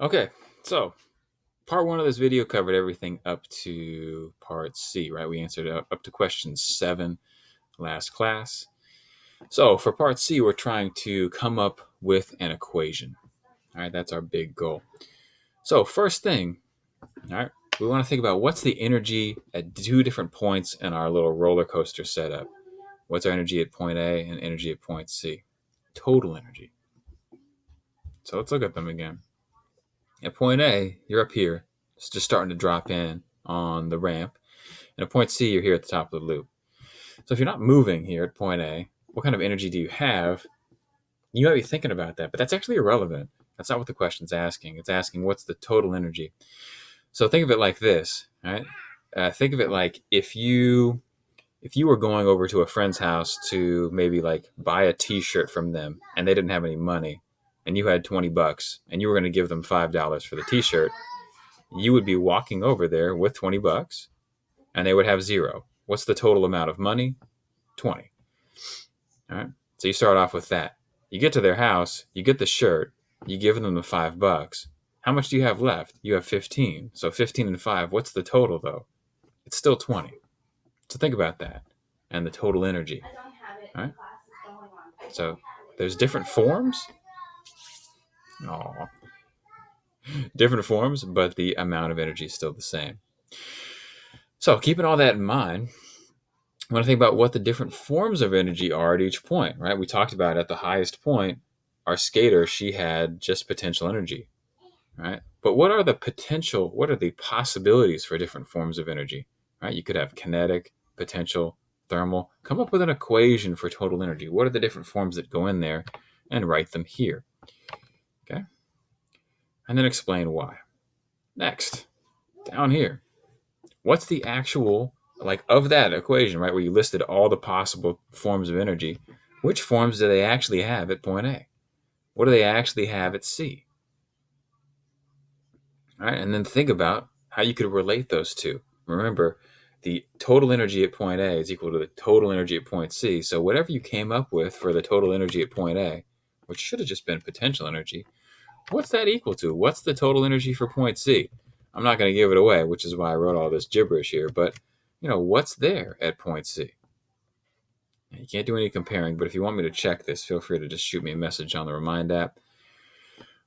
Okay, so part one of this video covered everything up to part C, right? We answered up to question 7 last class. So for part C, we're trying to come up with an equation. All right, that's our big goal. So first thing, all right, we want to think about what's the energy at 2 different points in our little roller coaster setup. What's our energy at point A and energy at point C? Total energy. So let's look at them again. At point A, you're up here. It's just starting to drop in on the ramp. And at point C, you're here at the top of the loop. So if you're not moving here at point A, what kind of energy do you have? You might be thinking about that, but that's actually irrelevant. That's not what the question's asking. It's asking what's the total energy. So think of it like this, right? Think of it like if you were going over to a friend's house to maybe like buy a T-shirt from them, and they didn't have any money, and you had $20, and you were going to give them $5 for the T-shirt, you would be walking over there with $20, and they would have zero. What's the total amount of money? 20. All right. So you start off with that. You get to their house, you get the shirt, you give them the $5. How much do you have left? You have 15. So 15 and 5. What's the total though? It's still 20. So think about that and the total energy. All right. So there's different forms. Aw. Different forms, but the amount of energy is still the same. So keeping all that in mind, I want to think about what the different forms of energy are at each point, right? We talked about at the highest point, our skater, she had just potential energy, right? But what are the possibilities for different forms of energy, right? You could have kinetic, potential, thermal. Come up with an equation for total energy. What are the different forms that go in there and write them here, okay? And then explain why. Next, down here, what's the actual, like, of that equation, right, where you listed all the possible forms of energy, which forms do they actually have at point A? What do they actually have at C? All right, and then think about how you could relate those two. Remember, the total energy at point A is equal to the total energy at point C. So whatever you came up with for the total energy at point A, which should have just been potential energy, what's that equal to? What's the total energy for point C? I'm not going to give it away, which is why I wrote all this gibberish here, but what's there at point C? You can't do any comparing, but if you want me to check this, feel free to just shoot me a message on the Remind app.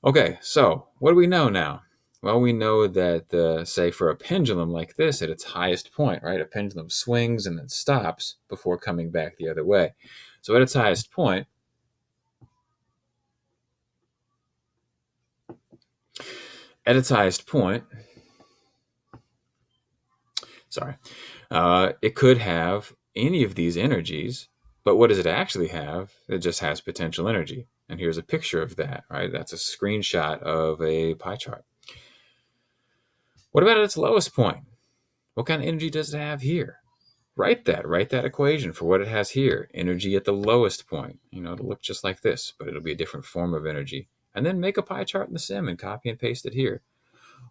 Okay, so what do we know now? Well, we know that, say, for a pendulum like this at its highest point, right? A pendulum swings and then stops before coming back the other way. So at its highest point, it could have any of these energies, but what does it actually have? It just has potential energy. And here's a picture of that, right? That's a screenshot of a pie chart. What about at its lowest point? What kind of energy does it have here? Write that equation for what it has here. Energy at the lowest point. It'll look just like this, but it'll be a different form of energy. And then make a pie chart in the sim and copy and paste it here.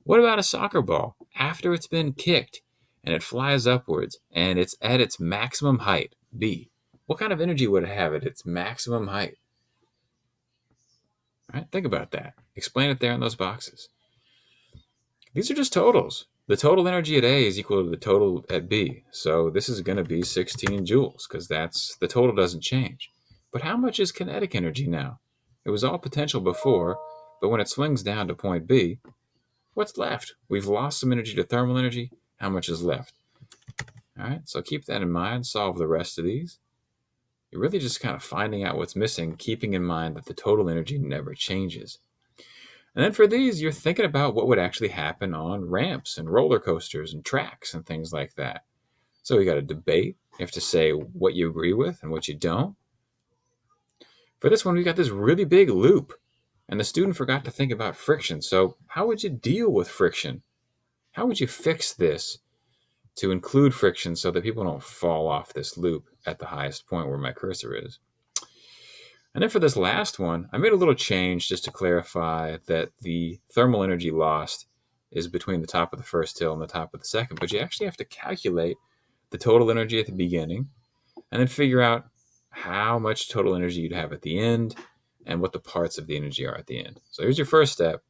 What about a soccer ball after it's been kicked and it flies upwards and it's at its maximum height, B? What kind of energy would it have at its maximum height? All right, think about that. Explain it there in those boxes. These are just totals. The total energy at A is equal to the total at B. So this is going to be 16 joules because the total doesn't change. But how much is kinetic energy now? It was all potential before, but when it swings down to point B, what's left? We've lost some energy to thermal energy. How much is left? All right, so keep that in mind. Solve the rest of these. You're really just kind of finding out what's missing, keeping in mind that the total energy never changes. And then for these, you're thinking about what would actually happen on ramps and roller coasters and tracks and things like that. So you got to debate. You have to say what you agree with and what you don't. For this one, we got this really big loop, and the student forgot to think about friction. So how would you deal with friction? How would you fix this to include friction so that people don't fall off this loop at the highest point where my cursor is? And then for this last one, I made a little change just to clarify that the thermal energy lost is between the top of the first hill and the top of the second, but you actually have to calculate the total energy at the beginning and then figure out how much total energy you'd have at the end and what the parts of the energy are at the end. So here's your first step.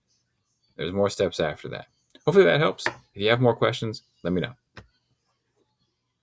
There's more steps after that. Hopefully that helps. If you have more questions, let me know.